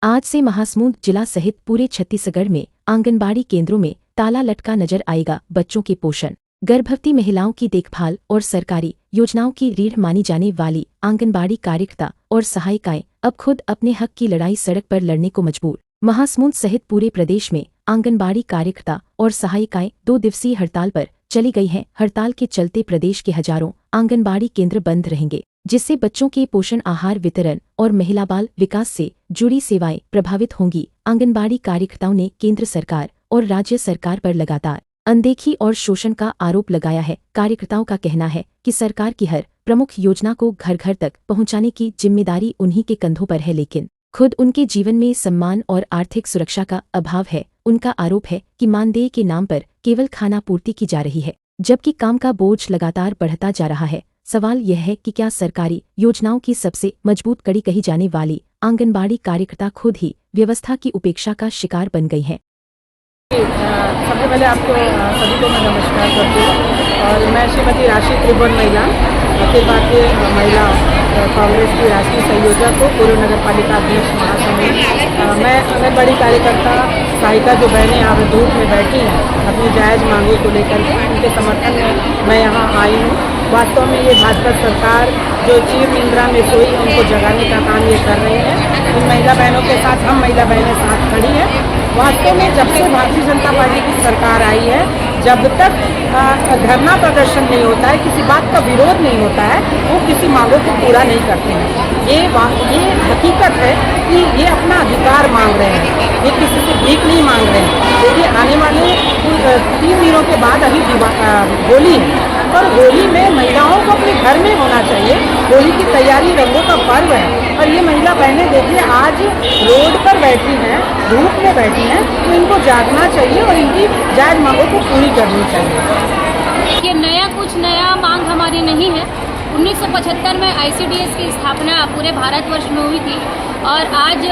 आज से महासमुंद जिला सहित पूरे छत्तीसगढ़ में आंगनबाड़ी केंद्रों में ताला लटका नजर आएगा। बच्चों के पोषण, गर्भवती महिलाओं की देखभाल और सरकारी योजनाओं की रीढ़ मानी जाने वाली आंगनबाड़ी कार्यकर्ता और सहायिकाएं अब खुद अपने हक की लड़ाई सड़क पर लड़ने को मजबूर। महासमुंद सहित पूरे प्रदेश में आंगनबाड़ी कार्यकर्ता और सहायिकाएं 2 दिवसीय हड़ताल पर चली गई हैं। हड़ताल के चलते प्रदेश के हजारों आंगनबाड़ी केंद्र बंद रहेंगे, जिससे बच्चों के पोषण आहार वितरण और महिला बाल विकास से जुड़ी सेवाएं प्रभावित होंगी। आंगनबाड़ी कार्यकर्ताओं ने केंद्र सरकार और राज्य सरकार पर लगातार अनदेखी और शोषण का आरोप लगाया है। कार्यकर्ताओं का कहना है कि सरकार की हर प्रमुख योजना को घर घर तक पहुंचाने की जिम्मेदारी उन्हीं के कंधों पर है, लेकिन खुद उनके जीवन में सम्मान और आर्थिक सुरक्षा का अभाव है। उनका आरोप है कि मानदेय के नाम पर केवल खाना पूर्ति की जा रही है, जबकि काम का बोझ लगातार बढ़ता जा रहा है। सवाल यह है कि क्या सरकारी योजनाओं की सबसे मजबूत कड़ी कही जाने वाली आंगनबाड़ी कार्यकर्ता खुद ही व्यवस्था की उपेक्षा का शिकार बन गई हैं। सबसे पहले आपको सभी को मैं नमस्कार करती हूँ और मैं श्रीमती राशि त्रिभुवन महिला अखिल भारतीय महिला कांग्रेस की राष्ट्रीय संयोजक को पूर्व नगर पालिका अध्यक्ष महासमुंद। मैं आंगनबाड़ी कार्यकर्ता सहायिका जो बहनें यहाँ धूप में बैठी हैं अपनी जायज़ मांगों को लेकर के, उनके समर्थन में मैं यहाँ आई हूँ। वास्तव में ये भाजपा सरकार जो चीर निंद्रा में सोई है उनको जगाने का काम ये कर रही है। इन महिला बहनों के साथ हम महिला बहनें साथ खड़ी हैं। वास्तव में जब से भारतीय जनता पार्टी की सरकार आई है, जब तक धरना प्रदर्शन नहीं होता है, किसी बात का विरोध नहीं होता है, वो किसी मांगों को पूरा नहीं करते हैं। ये हकीकत है कि ये अपना अधिकार मांग रहे हैं, ये किसी से भीख नहीं मांग रहे हैं। क्योंकि आने वाले 3 दिनों के बाद अभी होली है और होली में महिलाओं को अपने घर में होना चाहिए। होली की तैयारी रंगों का पर्व है और ये महिला बहनें देखिए आज रोड पर बैठी हैं, धूप में बैठी हैं, तो इनको जागना चाहिए और इनकी जायज़ मांगों को पूरी करनी चाहिए। ये नया मांग हमारी नहीं है। 1975 में ICDS की स्थापना पूरे भारतवर्ष में हुई थी और आज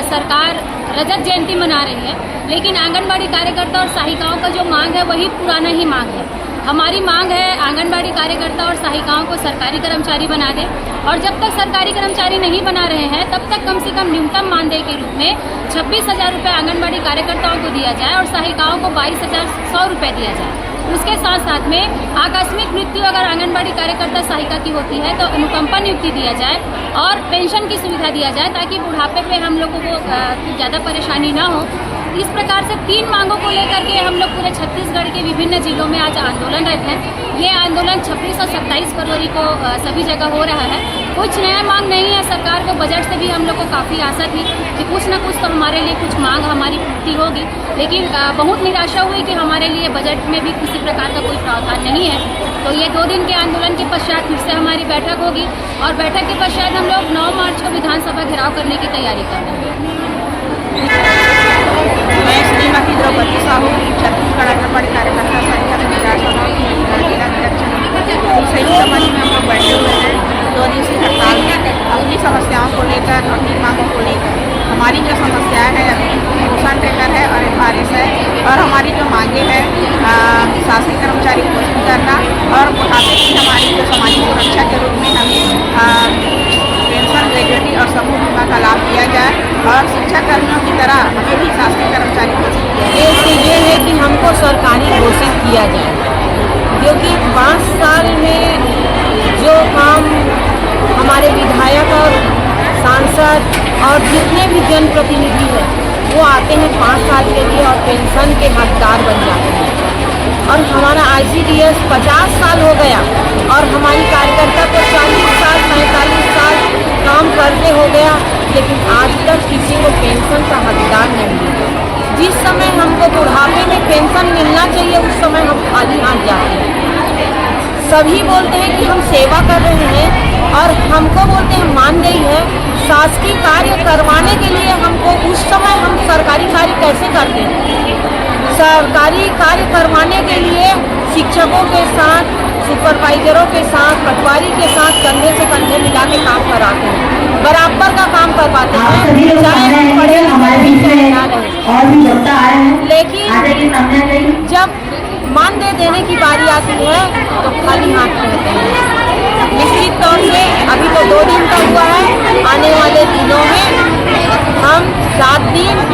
सरकार रजत जयंती मना रही है, लेकिन आंगनबाड़ी कार्यकर्ता और सहायिकाओं का जो मांग है वही पुराना ही मांग है। हमारी मांग है आंगनबाड़ी कार्यकर्ता और सहायिकाओं को सरकारी कर्मचारी बना दें और जब तक सरकारी कर्मचारी नहीं बना रहे हैं तब तक कम से कम न्यूनतम मानदेय के रूप में 26,000 रुपये आंगनबाड़ी कार्यकर्ताओं को दिया जाए और सहायिकाओं को 22,100 रुपये दिया जाए। उसके साथ साथ में आकस्मिक मृत्यु अगर आंगनबाड़ी कार्यकर्ता सहायिका की होती है तो अनुकंपा नियुक्ति दिया जाए और पेंशन की सुविधा दिया जाए ताकि बुढ़ापे पे हम लोगों को ज़्यादा परेशानी ना हो। इस प्रकार से 3 मांगों को लेकर के हम लोग पूरे छत्तीसगढ़ के विभिन्न जिलों में आज आंदोलनरत हैं। ये आंदोलन 26 और 27 फरवरी को सभी जगह हो रहा है। कुछ नया मांग नहीं है। सरकार को बजट से भी हम लोग को काफ़ी आशा थी कि कुछ न कुछ तो हमारे लिए कुछ मांग हमारी पूर्ति होगी, लेकिन बहुत निराशा हुई कि हमारे लिए बजट में भी किसी प्रकार का कोई प्रावधान नहीं है। तो ये 2 दिन के आंदोलन के पश्चात फिर से हमारी बैठक होगी और बैठक के पश्चात हम लोग 9 मार्च को विधानसभा घेराव करने की तैयारी कर रहे हैं। मैं श्रीमती द्रौपदी साहू छत्तीसगढ़ आंगनबाड़ी कार्यकर्ता सहायिका संयुक्त मंच में हम लोग बैठे हुए हैं 2 दिवसीय हड़ताल में अपनी समस्याओं को लेकर, अपनी मांगों को लेकर। हमारी जो समस्या है पोषण टेकर है और FRS है और हमारी जो मांगे हैं शासकीय कर्मचारी पोषण करना और बुढ़ापे की हमारी जो सामाजिक सुरक्षा के रूप में हमें पेंशन, ग्रेजुएटी और समूह बीमा का लाभ दिया जाए और शिक्षा कर्मियों की तरह हमें भी शासकीय कर्मचारी घोषित किया जाए। ये है कि हमको सरकारी घोषित किया जाए, क्योंकि 5 साल में जो काम हमारे विधायक और सांसद और जितने भी जनप्रतिनिधि हैं वो आते हैं 5 साल के लिए और पेंशन के हकदार बन जाते हैं। और हमारा ICDS 50 साल हो गया और हमारी कार्यकर्ता को 40 साल 45 साल काम करते हो गया, लेकिन आज तक किसी को पेंशन का हकदार नहीं मिला। जिस समय हमको बुढ़ापे में पेंशन मिलना चाहिए उस समय हम खाली हाथ जाते हैं। सभी बोलते हैं कि हम सेवा कर रहे हैं और हमको बोलते हैं मानदेय है। शासकीय कार्य करवाने के लिए हमको उस समय हम सरकारी कार्य कैसे करते हैं? सरकारी कार्य करवाने के लिए शिक्षकों के साथ, सुपरवाइजरों के साथ, पटवारी के साथ कंधे से कंधे मिला के काम कराते हैं, बराबर का काम करवाते हैं, चाहे पढ़े लिखे ना रहे। लेकिन जब मानदेय देने की बारी आती है तो खाली हाथ रहते हैं। निश्चित तौर से अभी तो 2 दिन का हुआ है, आने वाले दिनों में हम 7 दिन